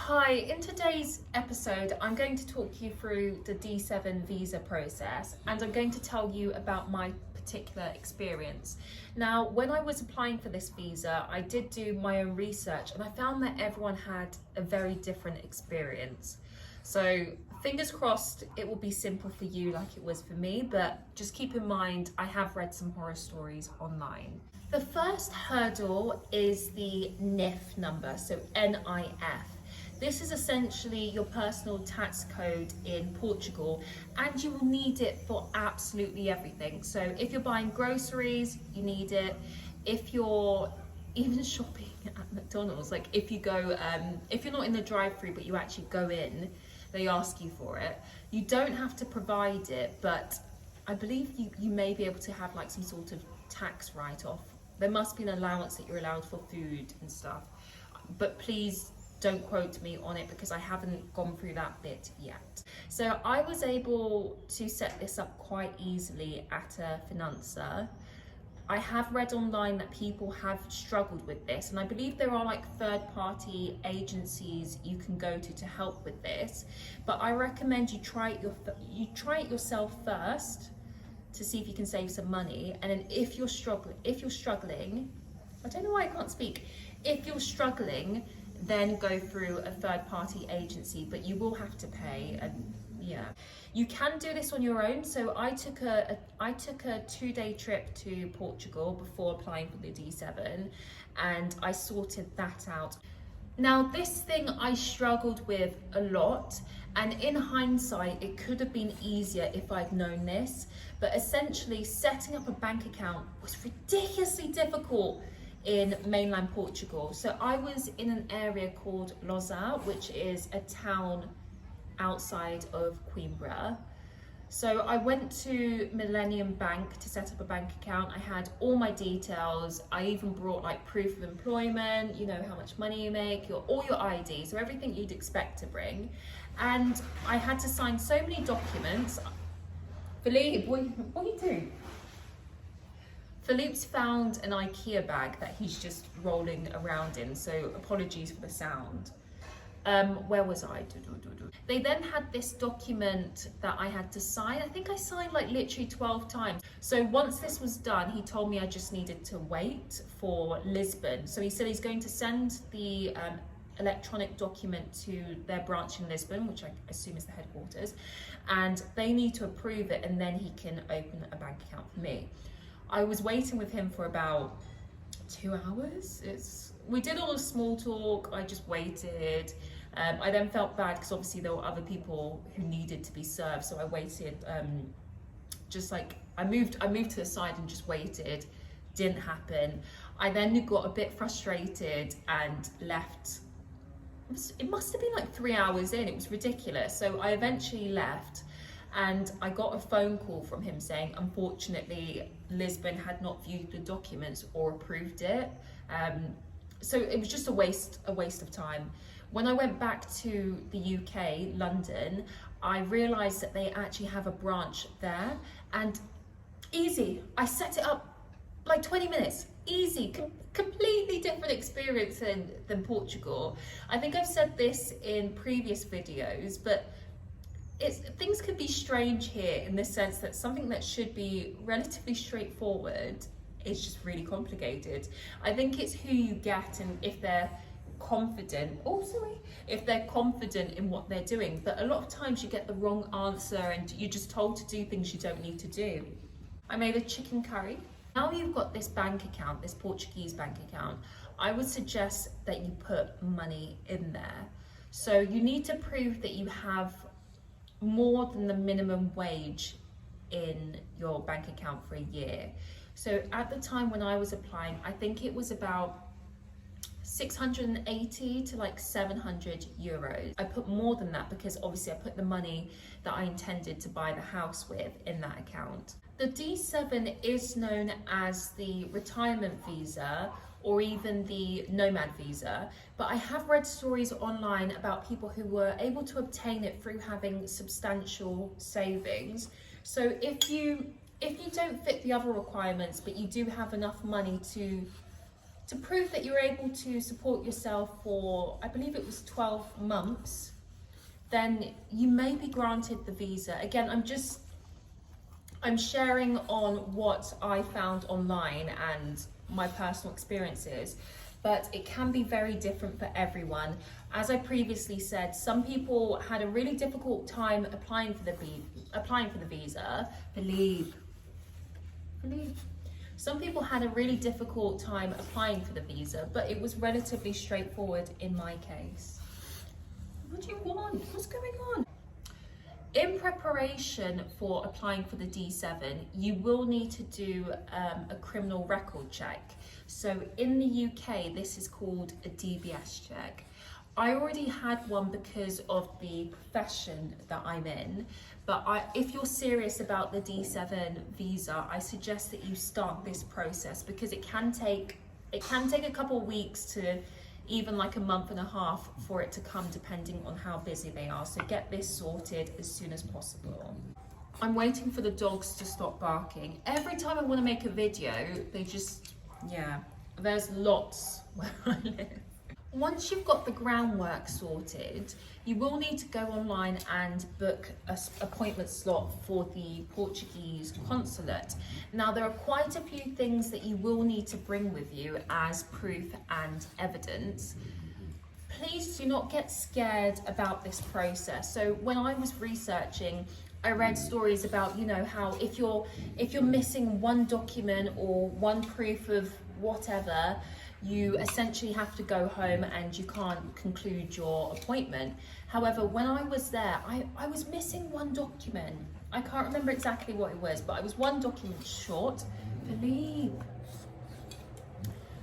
Hi, in today's episode, I'm going to talk you through the D7 visa process and I'm going to tell you about my particular experience. Now, when I was applying for this visa, I did do my own research and I found that everyone had a very different experience. So fingers crossed it will be simple for you like it was for me, but just keep in mind, I have read some horror stories online. The first hurdle is the NIF number, so NIF. This is essentially your personal tax code in Portugal, and you will need it for absolutely everything. So if you're buying groceries, you need it. If you're even shopping at McDonald's, like if you go, if you're not in the drive-through but you actually go in, they ask you for it. You don't have to provide it, but I believe you may be able to have like some sort of tax write-off. There must be an allowance that you're allowed for food and stuff, but please don't quote me on it because I haven't gone through that bit yet. So I was able to set this up quite easily at a financer. I have read online that people have struggled with this, and I believe there are like third-party agencies you can go to help with this, but I recommend you try it yourself first to see if you can save some money, and then if you're struggling, I don't know why I can't speak. If you're struggling, then go through a third-party agency, but you will have to pay. And yeah, you can do this on your own. So I took a 2-day trip to Portugal before applying for the D7, and I sorted that out. Now, this thing I struggled with a lot, and in hindsight, it could have been easier if I'd known this, but essentially setting up a bank account was ridiculously difficult in mainland Portugal. So I was in an area called Losa, which is a town outside of Coimbra. So I went to Millennium Bank to set up a bank account. I had all my details. I even brought like proof of employment, you know, how much money you make, all your ID, so everything you'd expect to bring. And I had to sign so many documents. Philippe, what are you doing? Philippe's found an IKEA bag that he's just rolling around in, so apologies for the sound. Where was I? They then had this document that I had to sign. I think I signed like literally 12 times. So once this was done, he told me I just needed to wait for Lisbon. So he said he's going to send the electronic document to their branch in Lisbon, which I assume is the headquarters, and they need to approve it, and then he can open a bank account for me. I was waiting with him for about 2 hours. We did all the small talk, I just waited. I then felt bad because obviously there were other people who needed to be served, so I waited, just like, I moved to the side and just waited. Didn't happen. I then got a bit frustrated and left. It must have been like 3 hours in, it was ridiculous. So I eventually left, and I got a phone call from him saying, unfortunately, Lisbon had not viewed the documents or approved it. So it was just a waste of time. When I went back to the UK, London, I realized that they actually have a branch there, and easy. I set it up like 20 minutes, easy, completely different experience than Portugal. I think I've said this in previous videos, but things can be strange here in the sense that something that should be relatively straightforward is just really complicated. I think it's who you get and if they're confident, if they're confident in what they're doing. But a lot of times you get the wrong answer and you're just told to do things you don't need to do. I made a chicken curry. Now you've got this bank account, this Portuguese bank account, I would suggest that you put money in there. So you need to prove that you have more than the minimum wage in your bank account for a year. So at the time when I was applying, I think it was about 680 to like 700 euros. I put more than that because obviously I put the money that I intended to buy the house with in that account. The D7 is known as the retirement visa or even the nomad visa, but I have read stories online about people who were able to obtain it through having substantial savings. So if you don't fit the other requirements, but you do have enough money to To prove that you're able to support yourself for, I believe it was 12 months, then you may be granted the visa. Again, I'm sharing on what I found online and my personal experiences, but it can be very different for everyone. As I previously said, some people had a really difficult time applying for the visa. Believe. Some people had a really difficult time applying for the visa, but it was relatively straightforward in my case. What do you want? What's going on? In preparation for applying for the D7, you will need to do a criminal record check. So in the UK, this is called a DBS check. I already had one because of the profession that I'm in, but if you're serious about the D7 visa, I suggest that you start this process because it can take a couple of weeks to even like a month and a half for it to come, depending on how busy they are. So get this sorted as soon as possible. I'm waiting for the dogs to stop barking. Every time I want to make a video, they just, yeah, there's lots where I live. Once you've got the groundwork sorted, you will need to go online and book an appointment slot for the Portuguese consulate. Now, there are quite a few things that you will need to bring with you as proof and evidence. Please do not get scared about this process. So when I was researching, I read stories about, you know, how if you're missing one document or one proof of whatever, you essentially have to go home and you can't conclude your appointment. However, when I was there, I was missing one document. I can't remember exactly what it was, but I was one document short. Believe.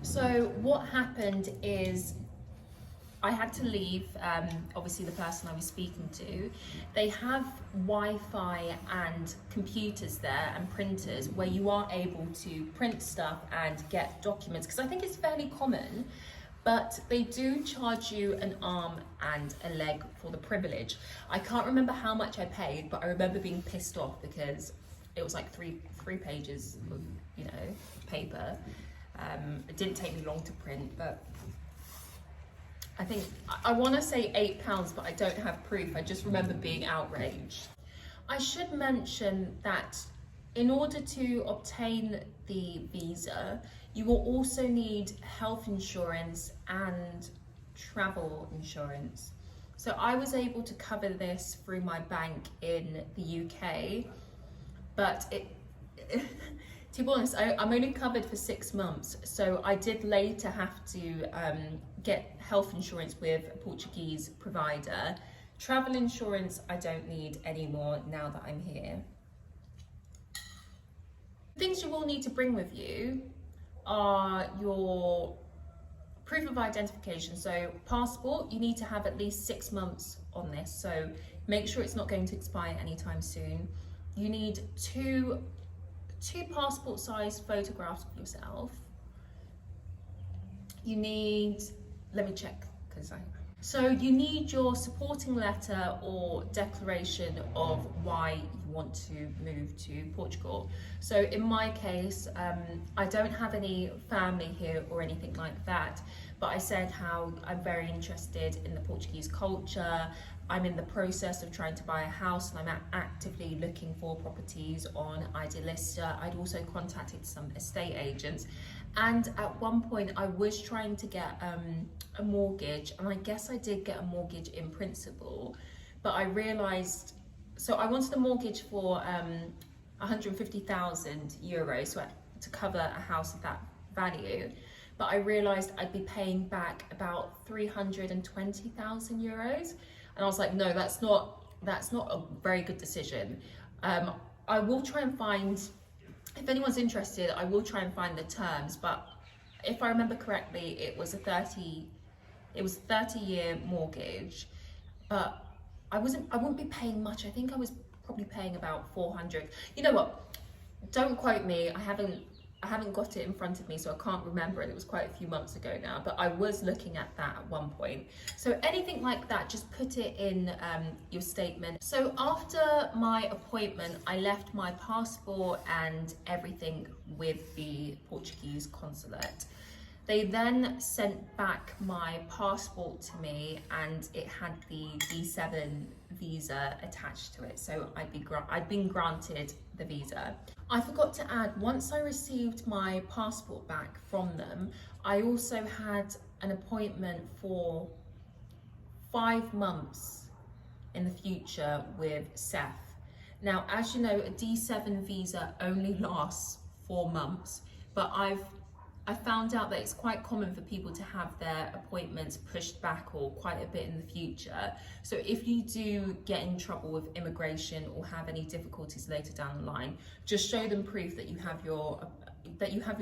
So what happened is I had to leave, obviously the person I was speaking to. They have Wi-Fi and computers there and printers where you are able to print stuff and get documents, because I think it's fairly common, but they do charge you an arm and a leg for the privilege. I can't remember how much I paid, but I remember being pissed off because it was like three pages of, you know, paper. It didn't take me long to print, but I think, I want to say £8, but I don't have proof. I just remember being outraged. I should mention that in order to obtain the visa, you will also need health insurance and travel insurance. So I was able to cover this through my bank in the UK, but to be honest, I'm only covered for 6 months, so I did later have to get health insurance with a Portuguese provider. Travel insurance I don't need anymore now that I'm here. Things you will need to bring with you are your proof of identification. So passport, you need to have at least 6 months on this, so make sure it's not going to expire anytime soon. You need two passport size photographs of yourself. You need, let me check, so you need your supporting letter or declaration of why you want to move to Portugal. So in my case, I don't have any family here or anything like that, but I said how I'm very interested in the Portuguese culture. I'm in the process of trying to buy a house and I'm actively looking for properties on Idealista. I'd also contacted some estate agents, and at one point I was trying to get a mortgage, and I guess I did get a mortgage in principle, but I realised, so I wanted a mortgage for 150,000 euros to cover a house of that value, but I realised I'd be paying back about 320,000 euros. And I was like, no, that's not a very good decision. I will try and find, if anyone's interested, I will try and find the terms, but if I remember correctly, it was a 30-year mortgage, but I wouldn't be paying much. I think I was probably paying about 400. You know what? Don't quote me. I haven't got it in front of me, so I can't remember it. It was quite a few months ago now, but I was looking at that at one point. So anything like that, just put it in your statement. So after my appointment, I left my passport and everything with the Portuguese consulate. They then sent back my passport to me, and it had the D7 visa attached to it, so I'd been granted the visa. I forgot to add, once I received my passport back from them, I also had an appointment for 5 months in the future with Seth. Now, as you know, a D7 visa only lasts 4 months, but I found out that it's quite common for people to have their appointments pushed back or quite a bit in the future. So if you do get in trouble with immigration or have any difficulties later down the line, just show them proof that you have your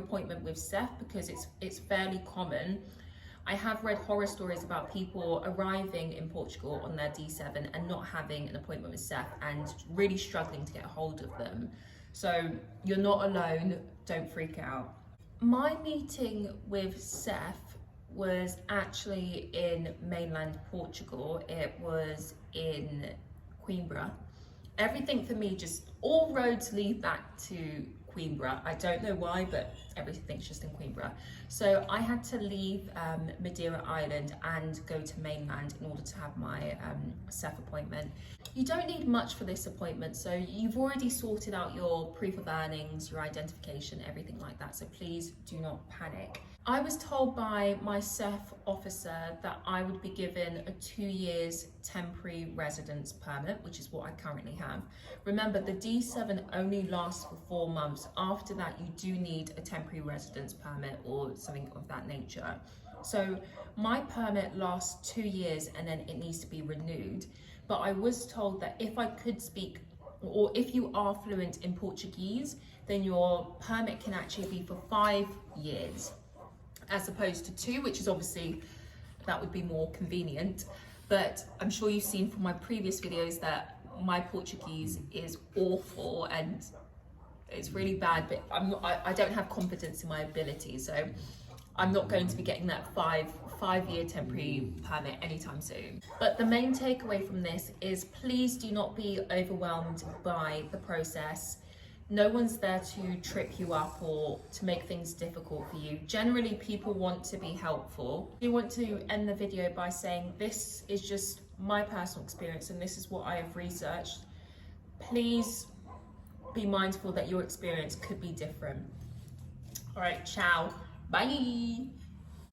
appointment with Seth, because it's fairly common. I have read horror stories about people arriving in Portugal on their D7 and not having an appointment with Seth and really struggling to get a hold of them. So you're not alone, don't freak out. My meeting with Seth was actually in mainland Portugal. It was in Coimbra. Everything for me, just all roads lead back to Coimbra. I don't know why, but everything's just in Coimbra. So I had to leave Madeira Island and go to mainland in order to have my Seth appointment. You don't need much for this appointment, so you've already sorted out your proof of earnings, your identification, everything like that, so please do not panic. I was told by my Seth officer that I would be given a 2 years temporary residence permit, which is what I currently have. Remember, the D7 only lasts for 4 months. After that, you do need a temporary residence permit or something of that nature. So my permit lasts 2 years and then it needs to be renewed. But I was told that if I could speak, or if you are fluent in Portuguese, then your permit can actually be for 5 years. As opposed to 2, which is obviously, that would be more convenient. But I'm sure you've seen from my previous videos that my Portuguese is awful and it's really bad, but I don't have confidence in my ability, so I'm not going to be getting that five-year temporary permit anytime soon. But the main takeaway from this is, please do not be overwhelmed by the process. No one's there to trip you up or to make things difficult for you. Generally, people want to be helpful. I want to end the video by saying this is just my personal experience and this is what I have researched. Please be mindful that your experience could be different. All right, ciao, bye.